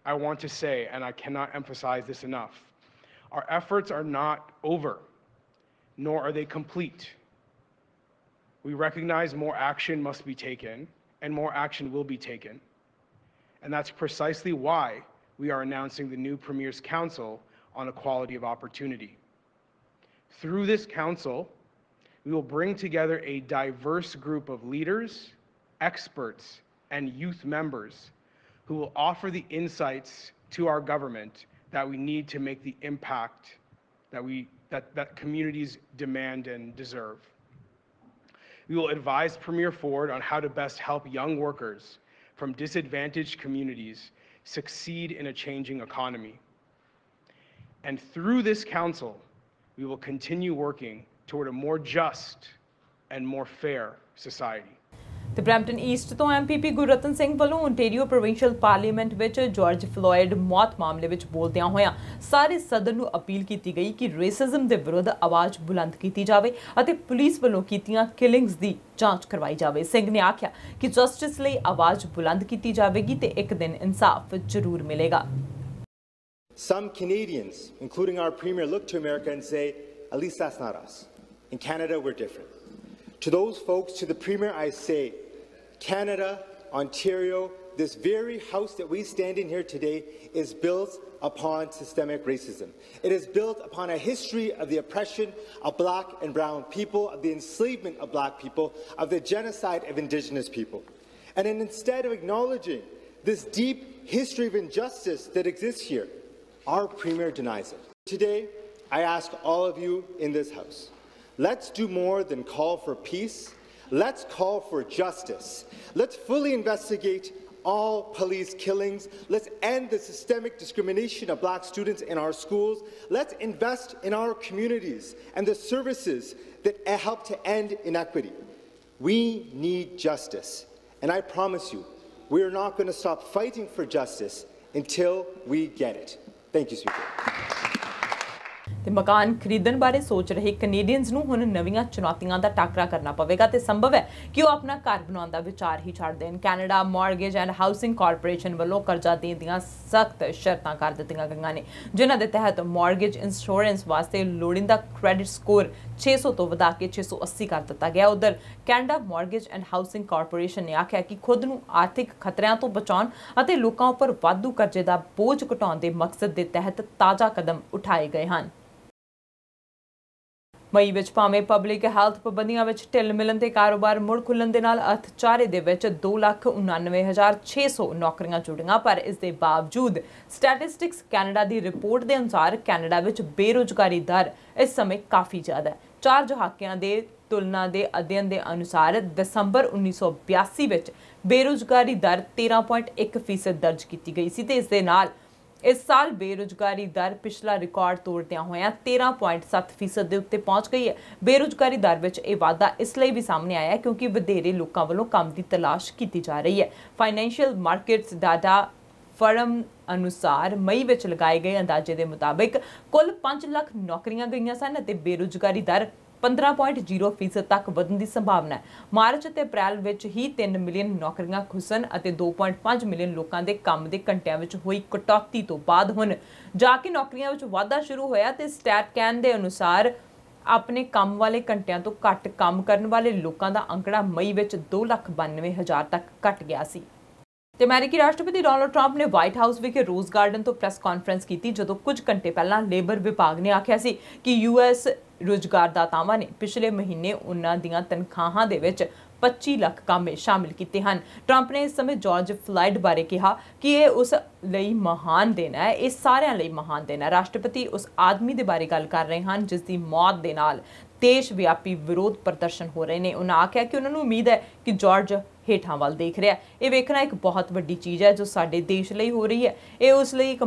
H: I want to say, and I cannot emphasize this enough, our efforts are not over, nor are they complete. We recognize more action must be taken, and more action will be taken. And that's precisely why we are announcing the new Premier's Council on Equality of Opportunity. Through this council, we will bring together a diverse group of leaders, experts, and youth members who will offer the insights to our government that we need to make the impact that communities demand and deserve. We will advise Premier Ford on how to best help young workers from disadvantaged communities succeed in a changing economy. And through this council, we will continue working toward a more just and more fair society.
A: ਤੇ Brampton East ਤੋਂ MPP Gurratan Singh ਵੱਲੋਂ Ontario provincial parliament ਵਿੱਚ George Floyd ਮੌਤ ਮਾਮਲੇ ਵਿੱਚ ਬੋਲਦਿਆਂ ਹੋਇਆਂ ਸਾਰੇ ਸਦਨ ਨੂੰ ਅਪੀਲ ਕੀਤੀ ਗਈ ਕਿ ਰੇਸਿਜ਼ਮ ਦੇ ਵਿਰੁੱਧ ਆਵਾਜ਼ ਬੁਲੰਦ ਕੀਤੀ ਜਾਵੇ ਅਤੇ ਪੁਲਿਸ ਵੱਲੋਂ ਕੀਤੀਆਂ ਕਿਲਿੰਗਸ ਦੀ ਜਾਂਚ ਕਰਵਾਈ ਜਾਵੇ। ਸਿੰਘ ਨੇ ਆਖਿਆ ਕਿ ਜਸਟਿਸ ਲਈ ਆਵਾਜ਼ ਬੁਲੰਦ ਕੀਤੀ ਜਾਵੇਗੀ ਤੇ ਇੱਕ ਦਿਨ ਇਨਸਾਫ ਜ਼ਰੂਰ ਮਿਲੇਗਾ।
I: Some Canadians, including our Premier, look to America and say, at least that's not us. In Canada, we're different. To those folks, to the Premier, I say, Canada, Ontario, this very house that we stand in here today is built upon systemic racism. It is built upon a history of the oppression of black and brown people, of the enslavement of black people, of the genocide of Indigenous people. And instead of acknowledging this deep history of injustice that exists here, our Premier denies it. Today, I ask all of you in this House, let's do more than call for peace. Let's call for justice. Let's fully investigate all police killings. Let's end the systemic discrimination of black students in our schools. Let's invest in our communities and the services that help to end inequity. We need justice. And I promise you, we are not going to stop fighting for justice until we get it. Thank you, Speaker.
A: ਤੇ ਮਕਾਨ ਖਰੀਦਣ ਬਾਰੇ ਸੋਚ ਰਹੇ Canadians ਨੂੰ ਹੁਣ ਨਵੀਆਂ ਚੁਣੌਤੀਆਂ ਦਾ ਟਾਕਰਾ ਕਰਨਾ ਪਵੇਗਾ ਤੇ ਸੰਭਵ ਹੈ ਕਿ ਉਹ ਆਪਣਾ ਘਰ ਬਣਾਉਣ ਦਾ ਵਿਚਾਰ ਹੀ ਛੱਡ ਦੇਣ। Canada mortgage and housing corporation ਵੱਲੋਂ ਕਰਜ਼ਾ ਦੇਣ ਦੀਆਂ ਸਖਤ ਸ਼ਰਤਾਂ ਕਰ ਦਿੱਤੀਆਂ ਗਈਆਂ ਨੇ, ਜਿਨ੍ਹਾਂ ਦੇ ਤਹਿਤ ਮਾਰਗੇਜ ਇੰਸ਼ੋਰੈਂਸ ਵਾਸਤੇ ਲੋੜੀਂਦਾ ਕ੍ਰੈਡਿਟ ਸਕੋਰ 600 ਤੋਂ ਵਧਾ ਕੇ 680 ਕਰ ਦਿੱਤਾ ਗਿਆ। ਉਧਰ Canada mortgage and housing corporation ਨੇ ਆਖਿਆ ਕਿ ਖੁਦ ਨੂੰ ਆਰਥਿਕ ਖਤਰਿਆਂ ਤੋਂ ਬਚਾਉਣ ਅਤੇ ਲੋਕਾਂ ਉੱਪਰ ਵਾਧੂ ਕਰਜ਼ੇ ਦਾ ਬੋਝ ਘਟਾਉਣ ਦੇ ਮਕਸਦ ਦੇ ਤਹਿਤ ਤਾਜ਼ਾ ਕਦਮ ਉਠਾਏ ਗਏ ਹਨ। ਮਈ ਵਿੱਚ ਭਾਵੇਂ ਪਬਲਿਕ ਹੈਲਥ ਪਾਬੰਦੀਆਂ ਵਿੱਚ ਢਿੱਲ ਮਿਲਣ ਤੇ ਕਾਰੋਬਾਰ ਮੁੜ ਖੁੱਲਣ ਦੇ ਨਾਲ ਅਰਥਚਾਰੇ ਦੇ ਵਿੱਚ 2,99,600 ਨੌਕਰੀਆਂ ਜੁੜੀਆਂ, ਪਰ ਇਸ ਦੇ ਬਾਵਜੂਦ ਸਟੈਟਿਸਟਿਕਸ ਕੈਨੇਡਾ ਦੀ ਰਿਪੋਰਟ ਦੇ ਅਨੁਸਾਰ ਕੈਨੇਡਾ ਵਿੱਚ ਬੇਰੁਜ਼ਗਾਰੀ ਦਰ ਇਸ ਸਮੇਂ ਕਾਫੀ ਜ਼ਿਆਦਾ ਹੈ। 4 ਦਹਾਕਿਆਂ ਦੇ ਤੁਲਨਾ ਦੇ ਅਧਿਐਨ ਦੇ ਅਨੁਸਾਰ ਦਸੰਬਰ 1982 ਵਿੱਚ ਬੇਰੁਜ਼ਗਾਰੀ ਦਰ 13.1% ਦਰਜ ਕੀਤੀ ਗਈ ਸੀ ਤੇ ਇਸ ਦੇ ਨਾਲ ਇਸ ਸਾਲ ਬੇਰੁਜ਼ਗਾਰੀ ਦਰ ਪਿਛਲਾ ਰਿਕਾਰਡ ਤੋੜਦਿਆਂ ਹੋਇਆਂ 13.7% ਦੇ ਉੱਤੇ ਪਹੁੰਚ ਗਈ ਹੈ। ਬੇਰੁਜ਼ਗਾਰੀ ਦਰ ਵਿੱਚ ਇਹ ਵਾਧਾ ਇਸ ਲਈ ਵੀ ਸਾਹਮਣੇ ਆਇਆ ਕਿਉਂਕਿ ਵਧੇਰੇ ਲੋਕਾਂ ਵੱਲੋਂ ਕੰਮ ਦੀ ਤਲਾਸ਼ ਕੀਤੀ ਜਾ ਰਹੀ ਹੈ। ਫਾਈਨੈਂਸ਼ੀਅਲ ਮਾਰਕੀਟਸ ਡਾਟਾ ਫਰਮ ਅਨੁਸਾਰ ਮਈ ਵਿੱਚ ਲਗਾਏ ਗਏ ਅੰਦਾਜ਼ੇ ਦੇ ਮੁਤਾਬਿਕ ਕੁੱਲ 5 ਲੱਖ ਨੌਕਰੀਆਂ ਗਈਆਂ ਸਨ ਅਤੇ ਬੇਰੁਜ਼ਗਾਰੀ ਦਰ 15.0% ਤੱਕ ਵਧਣ ਦੀ ਸੰਭਾਵਨਾ ਹੈ। ਮਾਰਚ ਅਤੇ ਅਪ੍ਰੈਲ ਵਿੱਚ ਹੀ 3 ਮਿਲੀਅਨ ਨੌਕਰੀਆਂ ਖੁੱਸਣ ਅਤੇ 2.5 ਮਿਲੀਅਨ ਲੋਕਾਂ ਦੇ ਕੰਮ ਦੇ ਘੰਟਿਆਂ ਵਿੱਚ ਹੋਈ ਕਟੌਤੀ ਤੋਂ ਬਾਅਦ ਹੁਣ ਜਾ ਕੇ ਨੌਕਰੀਆਂ ਵਿੱਚ ਵਾਧਾ ਸ਼ੁਰੂ ਹੋਇਆ ਤੇ ਸਟੈਟਕੈਨ ਦੇ ਅਨੁਸਾਰ ਆਪਣੇ ਕੰਮ ਵਾਲੇ ਘੰਟਿਆਂ ਤੋਂ ਘੱਟ ਕੰਮ ਕਰਨ ਵਾਲੇ ਲੋਕਾਂ ਦਾ ਅੰਕੜਾ ਮਈ ਵਿੱਚ 2,92,000 ਤੱਕ ਘਟ ਗਿਆ ਸੀ। ਤੇ ਅਮਰੀਕੀ ਰਾਸ਼ਟਰਪਤੀ ਡੋਨਾਲਡ ਟਰੰਪ ਨੇ ਵਾਈਟ ਹਾਊਸ ਵਿਖੇ ਰੋਜ਼ ਗਾਰਡਨ ਤੋਂ ਪ੍ਰੈਸ ਕਾਨਫਰੰਸ ਕੀਤੀ, ਜਦੋਂ ਕੁਝ ਘੰਟੇ ਪਹਿਲਾਂ ਲੇਬਰ ਵਿਭਾਗ ਨੇ ਆਖਿਆ ਸੀ ਕਿ ਯੂਐਸ ਰੁਜ਼ਗਾਰਦਾਤਾਵਾਂ ਨੇ ਪਿਛਲੇ ਮਹੀਨੇ ਉਹਨਾਂ ਦੀਆਂ ਤਨਖਾਹਾਂ ਦੇ ਵਿੱਚ 25 ਲੱਖ ਕਾਮੇ ਸ਼ਾਮਿਲ ਕੀਤੇ ਹਨ। ਟਰੰਪ ਨੇ ਇਸ ਸਮੇਂ ਜਾਰਜ ਫਲਾਇਡ ਬਾਰੇ ਕਿਹਾ ਕਿ ਇਹ ਉਸ ਲਈ ਮਹਾਨ ਦਿਨ ਹੈ, ਇਹ ਸਾਰਿਆਂ ਲਈ ਮਹਾਨ ਦਿਨ ਹੈ। ਰਾਸ਼ਟਰਪਤੀ ਉਸ ਆਦਮੀ ਦੇ ਬਾਰੇ ਗੱਲ ਕਰ ਰਹੇ ਹਨ ਜਿਸ ਦੀ ਮੌਤ ਦੇ ਨਾਲ ਦੇਸ਼ ਵਿਆਪੀ ਵਿਰੋਧ ਪ੍ਰਦਰਸ਼ਨ ਹੋ ਰਹੇ ਨੇ। ਉਹਨਾਂ ਆਖਿਆ ਕਿ ਉਹਨਾਂ ਨੂੰ ਉਮੀਦ ਹੈ ਕਿ ਜਾਰਜ ਹੇਠਾਂ ਵੱਲ ਦੇਖ ਰਿਹਾ। ਇਹ ਵੇਖਣਾ ਇੱਕ ਬਹੁਤ ਵੱਡੀ ਚੀਜ਼ ਹੈ ਜੋ ਸਾਡੇ ਦੇਸ਼ ਲਈ ਹੋ ਰਹੀ ਹੈ। ਇਹ ਉਸ ਲਈ ਇੱਕ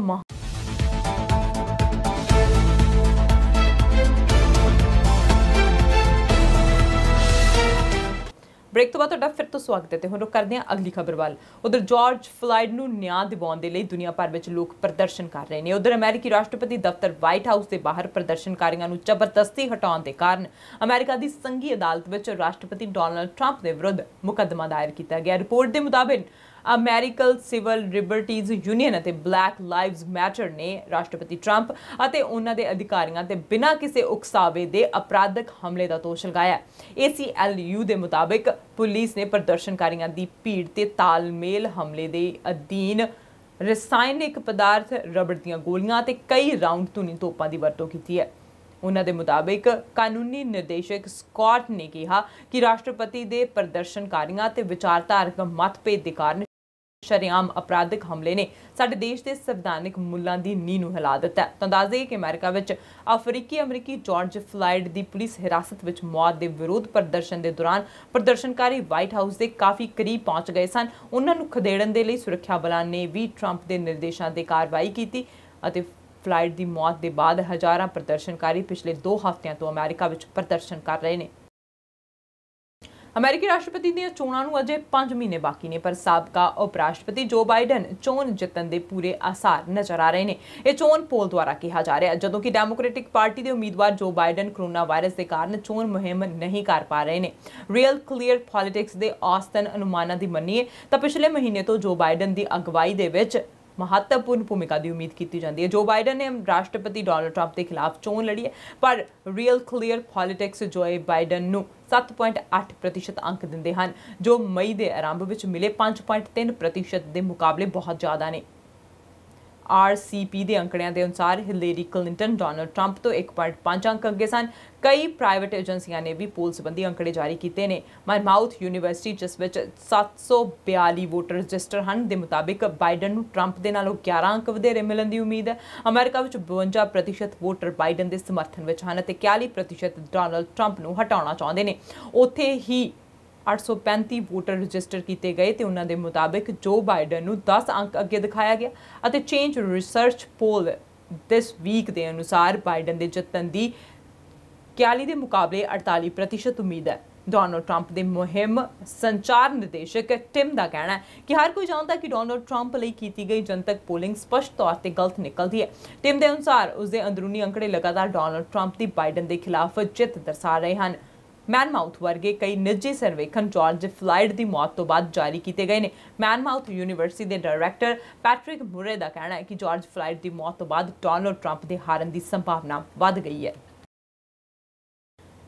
A: ਬ੍ਰੇਕ ਤੋਂ ਬਾਅਦ ਤੁਹਾਡਾ ਫਿਰ ਤੋਂ ਸਵਾਗਤ ਹੈ ਤੇ ਹੁਣ ਕਰਦੇ ਹਾਂ ਅਗਲੀ ਖਬਰ ਵੱਲ। ਉਧਰ ਜਾਰਜ ਫਲਾਇਡ ਨੂੰ ਨਿਆਂ ਦਿਵਾਉਣ ਦੇ ਲਈ ਦੁਨੀਆ ਭਰ ਵਿੱਚ ਲੋਕ ਪ੍ਰਦਰਸ਼ਨ ਕਰ ਰਹੇ ਨੇ। ਉਧਰ ਅਮਰੀਕੀ ਰਾਸ਼ਟਰਪਤੀ ਦਫ਼ਤਰ ਵਾਈਟ ਹਾਊਸ ਦੇ ਬਾਹਰ ਪ੍ਰਦਰਸ਼ਨਕਾਰੀਆਂ ਨੂੰ ਜ਼ਬਰਦਸਤੀ ਹਟਾਉਣ ਦੇ ਕਾਰਨ ਅਮਰੀਕਾ ਦੀ ਸੰਘੀ ਅਦਾਲਤ ਵਿੱਚ ਰਾਸ਼ਟਰਪਤੀ ਡੋਨਾਲਡ ਟਰੰਪ ਦੇ ਵਿਰੁੱਧ ਮੁਕੱਦਮਾ ਦਾਇਰ ਕੀਤਾ ਗਿਆ। ਰਿਪੋਰਟ ਦੇ ਮੁਤਾਬਿਕ ਅਮਰੀਕਨ ਸਿਵਲ ਲਿਬਰਟੀਜ਼ ਯੂਨੀਅਨ ਅਤੇ ਬਲੈਕ ਲਾਈਵਜ਼ ਮੈਟਰ ਨੇ ਰਾਸ਼ਟਰਪਤੀ ਟਰੰਪ ਅਤੇ ਉਹਨਾਂ ਦੇ ਅਧਿਕਾਰੀਆਂ ਤੇ ਬਿਨਾਂ ਕਿਸੇ ਉਕਸਾਵੇ ਦੇ ਅਪਰਾਧਿਕ ਹਮਲੇ ਦਾ ਦੋਸ਼ ਲਗਾਇਆ। ACLU ਦੇ ਮੁਤਾਬਿਕ ਪੁਲਿਸ ਨੇ ਪ੍ਰਦਰਸ਼ਨਕਾਰੀਆਂ ਦੀ ਭੀੜ ਤੇ ਤਾਲਮੇਲ ਹਮਲੇ ਦੇ ਅਧੀਨ ਰਸਾਇਣਿਕ ਪਦਾਰਥ, ਰਬੜ ਦੀਆਂ ਗੋਲੀਆਂ ਤੇ ਕਈ ਰਾਉਂਡ ਧੁਨੀ ਤੋਪਾਂ ਦੀ ਵਰਤੋਂ ਕੀਤੀ ਹੈ। ਉਹਨਾਂ ਦੇ ਮੁਤਾਬਿਕ ਕਾਨੂੰਨੀ ਨਿਰਦੇਸ਼ਕ ਸਕਾਟ ਨੇ ਕਿਹਾ ਕਿ ਰਾਸ਼ਟਰਪਤੀ ਦੇ ਪ੍ਰਦਰਸ਼ਨਕਾਰੀਆਂ ਤੇ ਵਿਚਾਰਧਾਰਕ ਮਤਭੇਦ ਦੇ ਕਾਰਨ ਸ਼ਰੇਆਮ ਅਪਰਾਧਿਕ ਹਮਲੇ ਨੇ ਸਾਡੇ ਦੇਸ਼ ਦੇ ਸੰਵਿਧਾਨਿਕ ਮੁੱਲਾਂ ਦੀ ਨੀਂਹ ਨੂੰ ਹਿਲਾ ਦਿੱਤਾ ਹੈ। ਤਾਂ ਦੱਸ ਦੇਈਏ ਕਿ ਅਮਰੀਕਾ ਵਿੱਚ ਅਮਰੀਕੀ ਜਾਰਜ ਫਲਾਇਡ ਦੀ ਪੁਲਿਸ ਹਿਰਾਸਤ ਵਿੱਚ ਮੌਤ ਦੇ ਵਿਰੋਧ ਪ੍ਰਦਰਸ਼ਨ ਦੇ ਦੌਰਾਨ ਪ੍ਰਦਰਸ਼ਨਕਾਰੀ ਵਾਈਟ ਹਾਊਸ ਦੇ ਕਾਫੀ ਕਰੀਬ ਪਹੁੰਚ ਗਏ ਸਨ। ਉਹਨਾਂ ਨੂੰ ਖਦੇੜਨ ਦੇ ਲਈ ਸੁਰੱਖਿਆ ਬਲਾਂ ਨੇ ਵੀ ਟਰੰਪ ਦੇ ਨਿਰਦੇਸ਼ਾਂ ਤੇ ਕਾਰਵਾਈ ਕੀਤੀ ਅਤੇ ਫਲਾਇਡ ਦੀ ਮੌਤ ਦੇ ਬਾਅਦ ਹਜ਼ਾਰਾਂ ਪ੍ਰਦਰਸ਼ਨਕਾਰੀ ਪਿਛਲੇ 2 ਹਫ਼ਤਿਆਂ ਤੋਂ ਅਮਰੀਕਾ ਵਿੱਚ ਪ੍ਰਦਰਸ਼ਨ ਕਰ ਰਹੇ ਨੇ। ਅਮਰੀਕੀ ਰਾਸ਼ਟਰਪਤੀ ਦੀਆਂ ਚੋਣਾਂ ਨੂੰ ਅਜੇ 5 ਮਹੀਨੇ ਬਾਕੀ ਨੇ, ਪਰ ਸਾਬਕਾ ਉਪ ਰਾਸ਼ਟਰਪਤੀ ਜੋ ਬਾਈਡਨ ਚੋਣ ਜਿੱਤਣ ਦੇ ਪੂਰੇ ਆਸਾਰ ਨਜ਼ਰ ਆ ਰਹੇ ਨੇ। ਇਹ ਚੋਣ ਪੋਲ ਦੁਆਰਾ ਕਿਹਾ ਜਾ ਰਿਹਾ ਹੈ, ਜਦੋਂ ਕਿ ਡੈਮੋਕ੍ਰੈਟਿਕ ਪਾਰਟੀ ਦੇ ਉਮੀਦਵਾਰ ਜੋ ਬਾਈਡਨ ਕੋਰੋਨਾ ਵਾਇਰਸ ਦੇ ਕਾਰਨ ਚੋਣ ਮੁਹਿੰਮ ਨਹੀਂ ਕਰ ਪਾ ਰਹੇ ਨੇ। ਰੀਅਲ ਕਲੀਅਰ ਪੋਲਿਟਿਕਸ ਦੇ ਔਸਤਨ ਅਨੁਮਾਨਾਂ ਦੀ ਮੰਨੀਏ ਤਾਂ ਪਿਛਲੇ ਮਹੀਨੇ ਤੋਂ ਜੋ ਬਾਈਡਨ ਦੀ ਅਗਵਾਈ ਦੇ ਵਿੱਚ महत्वपूर्ण भूमिका की उम्मीद की जाती है। जो बाइडन ने राष्ट्रपति डोनाल्ड ट्रंप के खिलाफ चोन लड़ी है, पर रियल क्लीयर पॉलिटिक्स जो बाइडन नूं 7.8% अंक दिंदे हन, जो मई के आरंभ में मिले 5.3% के मुकाबले बहुत ज़्यादा ने। RCP के अंकड़ियां के अनुसार हिलेरी क्लिंटन डोनाल्ड ट्रंप तो 1.5 अंक अगे सन। कई प्राइवेट एजेंसियां ने भी पोल संबंधी अंकड़े जारी किए हैं। माउथ यूनीवर्सिटी जिस 742 वोटर रजिस्टर हैं के मुताबिक बाइडन ट्रंप के नालों 11 अंक वधेरे मिलने की उम्मीद है। अमेरिका में 52% वोटर बाइडन के समर्थन में हैं, 41% डोनाल्ड ट्रंप को हटाना चाहते हैं। उत्थे ही 835 वोटर रजिस्टर किए गए तो उन्होंने मुताबिक जो बाइडन को 10 अंक अगे दिखाया गया। और Change Research poll this week के अनुसार बाइडन के जितन की 41 के मुकाबले 48% उम्मीद है। डोनाल्ड ट्रंप के मुहिम संचार निदेशक टिम का कहना है कि हर कोई जानता है कि डोनाल्ड ट्रंप लिए की गई जनतक पोलिंग स्पष्ट तौर पर गलत निकलती है। टिम के अनुसार उसके अंदरूनी अंकड़े लगातार डोनाल्ड ट्रंप की बाइडन के खिलाफ जित दर्शा रहे हैं। मैनमाउथ वर्गे कई निजी सर्वेखण जॉर्ज फ्लॉयड की मौत तो बाद जारी किए गए हैं। मैनमाउथ यूनीवर्सिटी के डायरैक्टर पैट्रिक मुरे का कहना है कि जॉर्ज फ्लॉयड की मौत तो बाद डोनाल्ड ट्रंप के हारन की संभावना बढ़ गई है।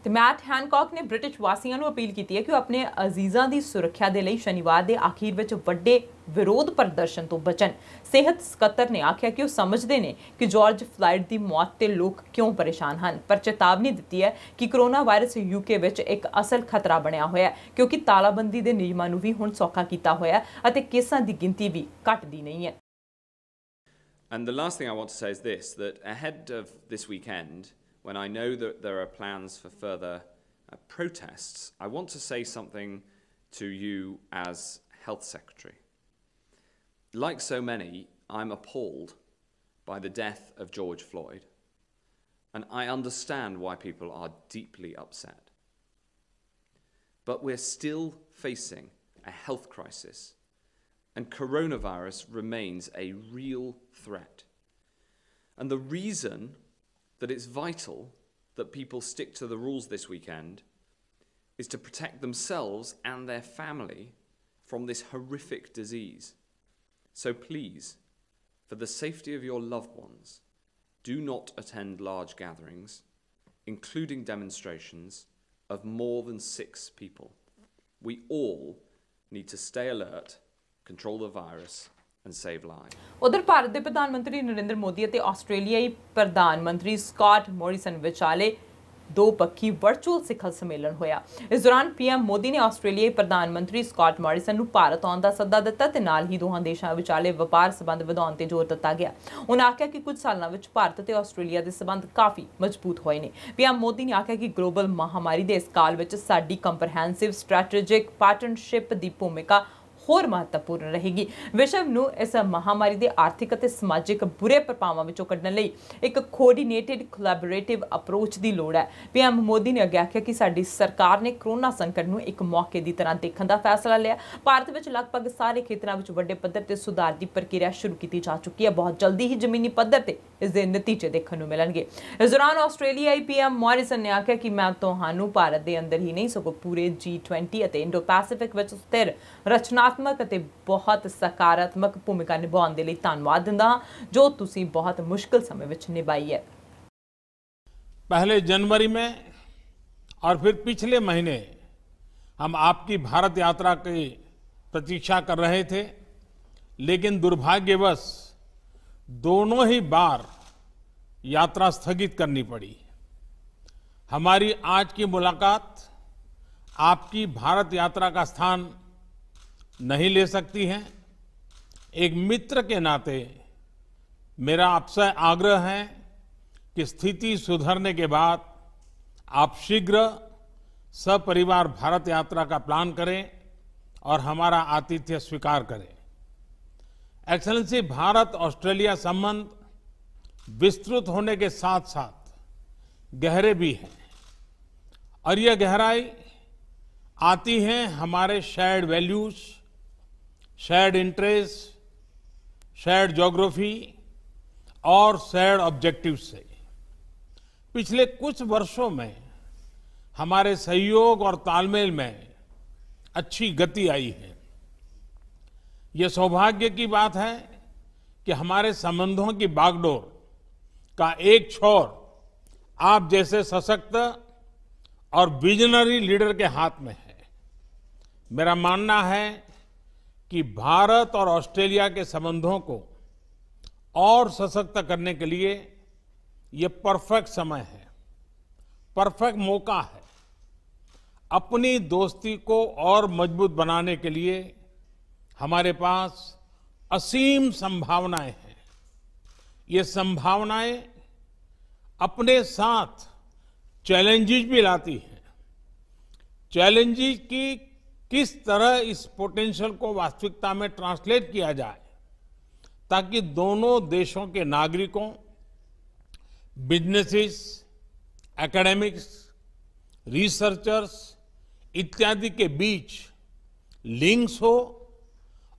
A: मैट हैनकॉक ने ब्रिटिश वासियों को अपील की है कि वह अपने अजीज़ों की सुरक्षा के लिए शनिवार के आखिर में वड्डे विरोध प्रदर्शन तो बचन। सेहत सकत्तर ने आख्या कि वह समझते हैं कि जॉर्ज फ्लॉयड की मौत से लोग क्यों परेशान हैं, पर चेतावनी दी है कि कोरोना वायरस यूके में एक असल खतरा बनया हुआ है, क्योंकि तालाबंदी के नियमों भी हुण सौखा किया होया है, केसां की गिनती भी घटदी नहीं है।
J: And the last thing I want to say is this, that ahead of this weekend, when I know that there are plans for further protests, I want to say something to you as Health Secretary. Like so many, I'm appalled by the death of George Floyd, and I understand why people are deeply upset. But we're still facing a health crisis, and coronavirus remains a real threat. And the reason that it's vital that people stick to the rules this weekend is to protect themselves and their family from this horrific disease. So please, for the safety of your loved ones, do not attend large gatherings, including demonstrations of more than 6 people. We all need to stay alert, control the virus,
A: उधर भारत के प्रधानमंत्री नरेंद्र मोदी और आस्ट्रेलियाई प्रधानमंत्री Scott Morrison विचाले दो-पक्षी virtual शिखर सम्मेलन होया। इस दौरान PM Modi ने आस्ट्रेलियाई प्रधानमंत्री स्कॉट मॉरिसन को भारत आने का सद्दा दिता ते नाल ही दोहां देशां विचाले व्यापार संबंध वधाउण ते जोर दिता गया। उन्होंने आख्या कि कुछ सालों में भारत और आस्ट्रेलिया के संबंध काफ़ी मजबूत होए ने। पीएम मोदी ने आख्या कि ग्लोबल महामारी के इस काल में साडी कंप्रहेंसिव स्ट्रैटेजिक पार्टनरशिप की भूमिका होर महत्वपूर्ण रहेगी। विश्व नूं इस महामारी के आर्थिक और समाजिक बुरे प्रभावों विचों कढण लई एक कोऑर्डिनेटेड कोलैबोरेटिव अप्रोच की लोड़ है। पीएम मोदी ने अगे आख्या कि साडी सरकार ने कोरोना संकट नूं एक मौके की तरह देखने का फैसला लिया। भारत में लगभग सारे खेत्रों में वड्डे पद्धर ते सुधार की प्रक्रिया शुरू की जा चुकी है। बहुत जल्दी ही जमीनी पद्धर ते इसके नतीजे देखने को मिलेंगे। इस दौरान आस्ट्रेलियाई पीएम मॉरिसन ने आख्या कि मैं तुहानूं भारत के अंदर ही नहीं सगों पूरे G20 और इंडो पैसिफिक में स्थिर रचनात्मक बहुत सकारात्मक भूमिका निभाने के लिए धन्यवाद दिंदा जो तुसी बहुत मुश्किल समय में निभाई है।
K: पहले जनवरी में और फिर पिछले महीने हम आपकी भारत यात्रा की प्रतीक्षा कर रहे थे, लेकिन दुर्भाग्यवश दोनों ही बार यात्रा स्थगित करनी पड़ी। हमारी आज की मुलाकात आपकी भारत यात्रा का स्थान नहीं ले सकती है। एक मित्र के नाते मेरा आपसे आग्रह है कि स्थिति सुधरने के बाद आप शीघ्र सपरिवार भारत यात्रा का प्लान करें और हमारा आतिथ्य स्वीकार करें। एक्सेलेंसी, भारत ऑस्ट्रेलिया संबंध विस्तृत होने के साथ साथ गहरे भी हैं और यह गहराई आती हैं हमारे shared values, shared interest, shared geography और शेयर्ड ऑब्जेक्टिव्स से। पिछले कुछ वर्षों में हमारे सहयोग और तालमेल में अच्छी गति आई है। ये सौभाग्य की बात है कि हमारे संबंधों की बागडोर का एक छोर आप जैसे सशक्त और विजनरी लीडर के हाथ में है। मेरा मानना है कि भारत और ऑस्ट्रेलिया के संबंधों को और सशक्त करने के लिए ये परफेक्ट समय है, परफेक्ट मौका है। अपनी दोस्ती को और मजबूत बनाने के लिए हमारे पास असीम संभावनाएं हैं। ये संभावनाएं अपने साथ चैलेंजेस भी लाती हैं। चैलेंजेस की किस तरह इस पोटेंशियल को वास्तविकता में ट्रांसलेट किया जाए ताकि दोनों देशों के नागरिकों, बिजनेसेस, एकेडमिक्स, रिसर्चर्स इत्यादि के बीच लिंक्स हो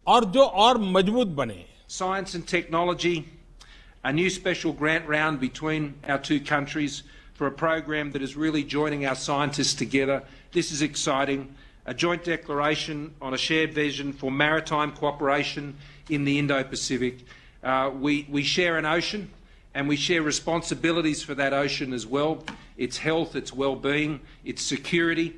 K: और जो और मजबूत बने।
L: Science and technology, a new special grant round between our two countries for a program that is really joining our scientists together. This is exciting. A joint declaration on a shared vision for maritime cooperation in the Indo-Pacific. We share an ocean and we share responsibilities for that ocean as well. Its health, its well-being, its security,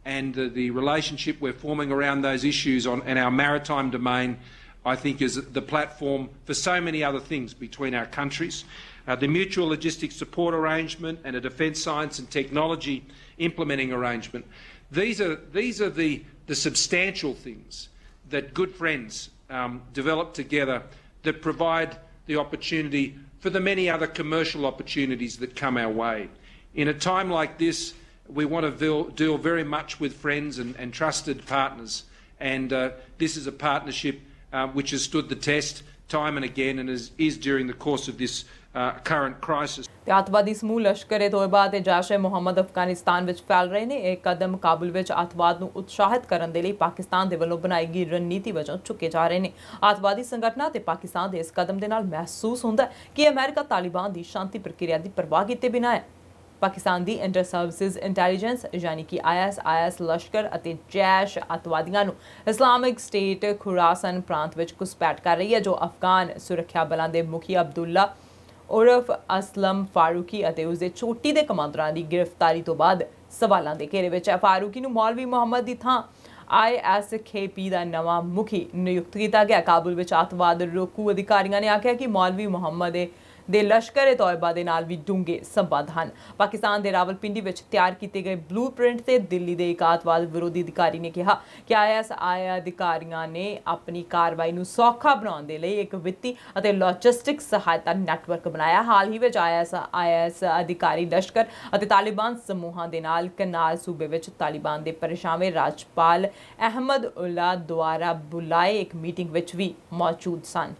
L: and the relationship we're forming around those issues in our maritime domain, I think, is the platform for so many other things between our countries. The mutual logistics support arrangement and a defence science and technology implementing arrangement. These are the substantial things that good friends develop together that provide the opportunity for the many other commercial opportunities that come our way. In a time like this, we want to deal very much with friends and trusted partners, and this is a partnership which has stood the test time and again and is during the course of this current crisis.
A: ਅੱਤਵਾਦੀ ਸਮੂਹ ਲਸ਼ਕਰ-ਏ-ਤੋਇਬਾ ਤੇ ਜੈਸ਼-ਏ-ਮੁਹੰਮਦ ਅਫਗਾਨਿਸਤਾਨ ਵਿੱਚ ਫੈਲ ਰਹੇ ਨੇ। ਇਹ ਕਦਮ ਕਾਬੁਲ ਵਿੱਚ ਅੱਤਵਾਦ ਨੂੰ ਉਤਸ਼ਾਹਿਤ ਕਰਨ ਦੇ ਲਈ ਪਾਕਿਸਤਾਨ ਦੇ ਵੱਲੋਂ ਬਣਾਈ ਗਈ ਰਣਨੀਤੀ ਵਜੋਂ ਚੁੱਕੇ ਜਾ ਰਹੇ ਨੇ। ਅੱਤਵਾਦੀ ਸੰਗਠਨਾਂ ਤੇ ਪਾਕਿਸਤਾਨ ਦੇ ਇਸ ਕਦਮ ਦੇ ਨਾਲ ਮਹਿਸੂਸ ਹੁੰਦਾ ਕਿ ਅਮਰੀਕਾ ਤਾਲਿਬਾਨ ਦੀ ਸ਼ਾਂਤੀ ਪ੍ਰਕਿਰਿਆ ਦੀ ਪਰਵਾਹ ਕੀਤੇ ਬਿਨਾਂ ਹੈ। ਪਾਕਿਸਤਾਨ ਦੀ ਇੰਟਰ ਸਰਵਿਸਿਜ਼ ਇੰਟੈਲੀਜੈਂਸ ਯਾਨੀ ਕਿ IS ਲਸ਼ਕਰ ਅਤੇ ਜੈਸ਼ ਅੱਤਵਾਦੀਆਂ ਨੂੰ ਇਸਲਾਮਿਕ ਸਟੇਟ ਖੁਰਾਸਨ ਪ੍ਰਾਂਤ ਵਿੱਚ ਘੁਸਪੈਠ ਕਰ ਰਹੀ ਹੈ, ਜੋ ਅਫਗਾਨ ਸੁਰੱਖਿਆ ਬਲਾਂ ਦੇ ਮੁਖੀ ਅਬਦੁੱਲਾ ਉਰਫ ਅਸਲਮ ਫਾਰੂਕੀ ਅਤੇ ਉਸਦੇ ਚੋਟੀ ਦੇ ਕਮਾਂਡਰਾਂ ਦੀ ਗ੍ਰਿਫਤਾਰੀ ਤੋਂ ਬਾਅਦ ਸਵਾਲਾਂ ਦੇ ਘੇਰੇ ਵਿੱਚ ਹੈ। ਫਾਰੂਕੀ ਨੂੰ ਮੌਲਵੀ ਮੁਹੰਮਦ ਦੀ ਥਾਂ ISKP ਦਾ ਨਵਾਂ ਮੁਖੀ ਨਿਯੁਕਤ ਕੀਤਾ ਗਿਆ। ਕਾਬੁਲ ਵਿੱਚ ਅੱਤਵਾਦ ਰੋਕੂ ਅਧਿਕਾਰੀਆਂ ਨੇ ਆਖਿਆ ਕਿ ਮੌਲਵੀ ਮੁਹੰਮਦ ਦੇ ਲਸ਼ਕਰ-ਏ-ਤੋਇਬਾ ਦੇ ਨਾਲ ਵੀ ਡੂੰਘੇ ਸੰਬੰਧ ਹਨ। ਪਾਕਿਸਤਾਨ ਦੇ ਰਾਵਲਪਿੰਡੀ ਵਿੱਚ ਤਿਆਰ ਕੀਤੇ ਗਏ ਬਲੂਪ੍ਰਿੰਟ ਤੇ ਦਿੱਲੀ ਦੇ ਇੱਕ ਅੱਤਵਾਦ ਵਿਰੋਧੀ ਅਧਿਕਾਰੀ ਨੇ ਕਿਹਾ ਕਿ ISI ਅਧਿਕਾਰੀਆਂ ਨੇ ਆਪਣੀ ਕਾਰਵਾਈ ਨੂੰ ਸੌਖਾ ਬਣਾਉਣ ਦੇ ਲਈ ਇੱਕ ਵਿੱਤੀ ਅਤੇ ਲੌਜਿਸਟਿਕ ਸਹਾਇਤਾ ਨੈਟਵਰਕ ਬਣਾਇਆ। ਹਾਲ ਹੀ ਵਿੱਚ IS ਅਧਿਕਾਰੀ ਲਸ਼ਕਰ ਅਤੇ ਤਾਲਿਬਾਨ ਸਮੂਹਾਂ ਦੇ ਨਾਲ ਕਨਾਰ ਸੂਬੇ ਵਿੱਚ ਤਾਲਿਬਾਨ ਦੇ ਪਰਛਾਵੇਂ ਰਾਜਪਾਲ ਅਹਿਮਦ ਉੱਲਾ ਦੁਆਰਾ ਬੁਲਾਏ ਇੱਕ ਮੀਟਿੰਗ ਵਿੱਚ ਵੀ ਮੌਜੂਦ ਸਨ।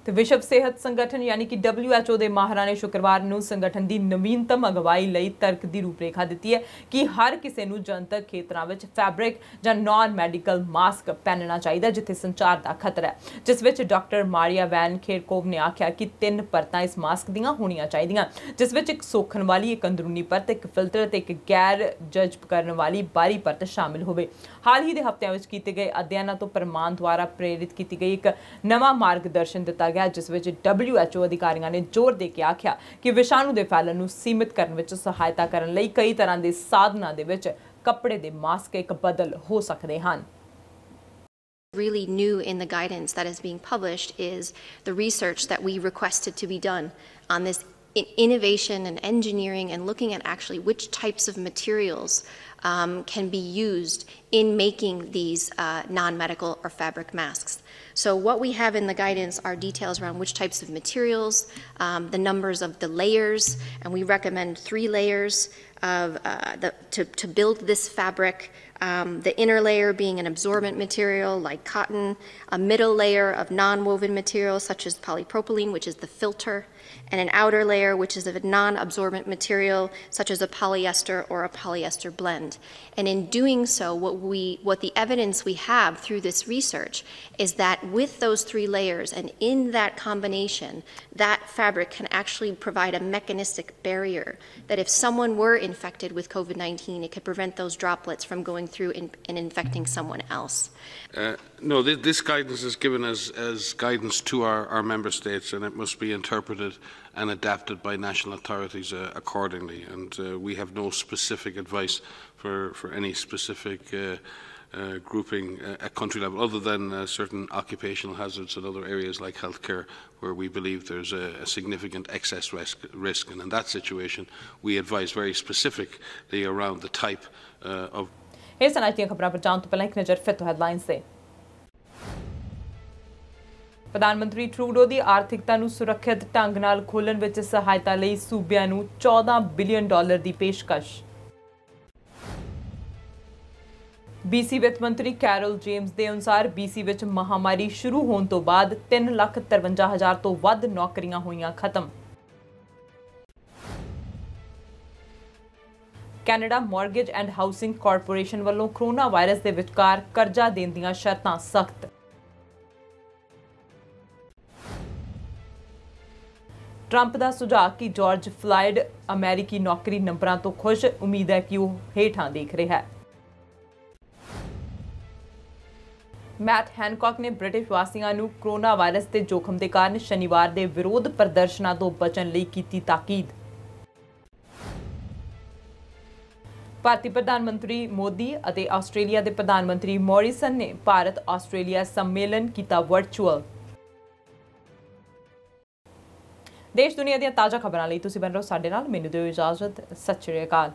A: ਤੇ ਵਿਸ਼ਵ ਸਿਹਤ ਸੰਗਠਨ ਯਾਨੀ ਕਿ WHO ਦੇ ਮਾਹਰਾਂ ਨੇ ਸ਼ੁੱਕਰਵਾਰ ਨੂੰ ਸੰਗਠਨ ਦੀ ਨਵੀਨਤਮ ਅਗਵਾਈ ਲਈ ਤਰਕ ਦੀ ਰੂਪਰੇਖਾ ਦਿੱਤੀ ਹੈ ਕਿ ਹਰ ਕਿਸੇ ਨੂੰ ਜਨਤਕ ਖੇਤਰਾਂ ਵਿੱਚ ਫੈਬਰਿਕ ਜਾਂ ਨਾਨ ਮੈਡੀਕਲ ਮਾਸਕ ਪਹਿਨਣਾ ਚਾਹੀਦਾ ਜਿੱਥੇ ਸੰਚਾਰ ਦਾ ਖਤਰਾ ਹੈ, ਜਿਸ ਵਿੱਚ ਡਾਕਟਰ ਮਾਰੀਆ ਵੈਨ ਖੇਰਕੋਵ ਨੇ ਆਖਿਆ ਕਿ 3 ਪਰਤਾਂ ਇਸ ਮਾਸਕ ਦੀਆਂ ਹੋਣੀਆਂ ਚਾਹੀਦੀਆਂ, ਜਿਸ ਵਿੱਚ ਇੱਕ ਸੋਖਣ ਵਾਲੀ, ਇੱਕ ਅੰਦਰੂਨੀ ਪਰਤ, ਇੱਕ ਫਿਲਟਰ ਤੇ ਇੱਕ ਗੈਰ ਜਜ਼ਬ ਕਰਨ ਵਾਲੀ ਬਾਹਰੀ ਪਰਤ ਸ਼ਾਮਿਲ ਹੋਵੇ। ਹਾਲ ਹੀ ਦੇ ਹਫ਼ਤਿਆਂ ਵਿੱਚ ਕੀਤੇ ਗਏ ਅਧਿਐਨਾਂ ਤੋਂ ਪ੍ਰਮਾਣ ਦੁਆਰਾ ਪ੍ਰੇਰਿਤ ਕੀਤੀ ਗਈ ਇੱਕ ਨਵਾਂ ਮਾਰਗਦਰਸ਼ਨ ਦਿੱਤਾ ਗਿਆ, ਜਿਸ ਵਿੱਚ WHO ਅਧਿਕਾਰੀਆਂ ਨੇ ਜ਼ੋਰ ਦੇ ਕੇ ਆਖਿਆ ਕਿ ਵਿਸ਼ਾਣੂ ਦੇ ਫੈਲਣ ਨੂੰ ਸੀਮਿਤ ਕਰਨ ਵਿੱਚ ਸਹਾਇਤਾ ਕਰਨ ਲਈ ਕਈ ਤਰ੍ਹਾਂ ਦੇ ਸਾਧਨਾਂ ਦੇ ਵਿੱਚ ਕੱਪੜੇ ਦੇ ਮਾਸਕ ਇੱਕ ਬਦਲ ਹੋ ਸਕਦੇ ਹਨ।
M: Really new in the guidance that is being published is the research that we requested to be done on this innovation and engineering and looking at actually which types of materials can be used in making these non-medical or fabric masks. So what we have in the guidance are details around which types of materials, the numbers of the layers, and we recommend 3 layers to build this fabric. The inner layer being an absorbent material like cotton, a middle layer of non-woven materials such as polypropylene, which is the filter, and an outer layer which is of a non-absorbent material such as a polyester or a polyester blend. And in doing so, what the evidence we have through this research is that with those 3 layers and in that combination, that fabric can actually provide a mechanistic barrier that if someone were infected with COVID-19, it could prevent those droplets from going through and infecting someone else.
N: No, this guidance is given as guidance to our member states, and it must be interpreted and adapted by national authorities accordingly. And we have no specific advice for any specific grouping at country level, other than certain occupational hazards and other areas like healthcare, where we believe there's a significant excess risk. And in that situation, we advise very specifically around the type of.
A: ਇਸ ਨਾਲ ਦੀਆਂ ਖਬਰਾਂ ਪਰ ਜਾਣ ਤੋਂ ਪਹਿਲਾਂ ਇੱਕ ਨਜ਼ਰ ਫਿਰ ਤੋਂ ਹੈਡਲਾਈਨਸ ਤੇ। ਪ੍ਰਧਾਨ ਮੰਤਰੀ ਟਰੂਡੋ ਦੀ ਆਰਥਿਕਤਾ ਨੂੰ ਸੁਰੱਖਿਅਤ ਢੰਗ ਨਾਲ ਖੋਲ੍ਹਣ ਵਿੱਚ ਸਹਾਇਤਾ ਲਈ ਸੂਬਿਆਂ ਨੂੰ $14 ਬਿਲੀਅਨ ਦੀ ਪੇਸ਼ਕਸ਼। BC ਵਿੱਤ ਮੰਤਰੀ ਕੈਰੋਲ ਜੇਮਸ ਦੇ ਅਨੁਸਾਰ BC ਵਿੱਚ ਮਹਾਮਾਰੀ ਸ਼ੁਰੂ ਹੋਣ ਤੋਂ ਬਾਅਦ 3,53,000 ਤੋਂ ਵੱਧ ਨੌਕਰੀਆਂ ਹੋਈਆਂ ਖਤਮ। Canada mortgage and housing corporation ਵੱਲੋਂ ਕੋਰੋਨਾ ਵਾਇਰਸ ਦੇ ਵਿਚਕਾਰ ਕਰਜ਼ਾ ਦੇਣ ਦੀਆਂ ਸ਼ਰਤਾਂ ਸਖਤ। ਟਰੰਪ ਦਾ ਸੁਝਾਅ ਕਿ ਜਾਰਜ ਫਲਾਇਡ ਅਮਰੀਕੀ ਨੌਕਰੀ ਨੰਬਰਾਂ ਤੋਂ ਖੁਸ਼, ਉਮੀਦ ਹੈ ਕਿ ਉਹ ਹੇਠਾਂ ਦੇਖ ਰਿਹਾ ਹੈ। ਮੈਟ ਹੈਨਕੌਕ ਨੇ ਬ੍ਰਿਟਿਸ਼ ਵਾਸੀਆਂ ਨੂੰ ਕੋਰੋਨਾ ਵਾਇਰਸ ਦੇ ਜੋਖਮ ਦੇ ਕਾਰਨ ਸ਼ਨੀਵਾਰ ਦੇ ਵਿਰੋਧ ਪ੍ਰਦਰਸ਼ਨਾਂ ਤੋਂ ਬਚਣ ਲਈ ਕੀਤੀ ਤਾਕੀਦ। ਭਾਰਤੀ ਪ੍ਰਧਾਨ ਮੰਤਰੀ ਮੋਦੀ ਅਤੇ ਆਸਟ੍ਰੇਲੀਆ ਦੇ ਪ੍ਰਧਾਨ ਮੰਤਰੀ ਮੌਰਿਸਨ ਨੇ ਭਾਰਤ ਆਸਟ੍ਰੇਲੀਆ ਸੰਮੇਲਨ ਕੀਤਾ ਵਰਚੁਅਲ। ਦੇਸ਼ ਦੁਨੀਆ ਦੀਆਂ ਤਾਜ਼ਾ ਖਬਰਾਂ ਲਈ ਤੁਸੀਂ ਬਣ ਰਹੋ ਸਾਡੇ ਨਾਲ। ਮੈਨੂੰ ਦਿਓ ਇਜਾਜ਼ਤ। ਸਤਿ ਸ਼੍ਰੀ ਅਕਾਲ।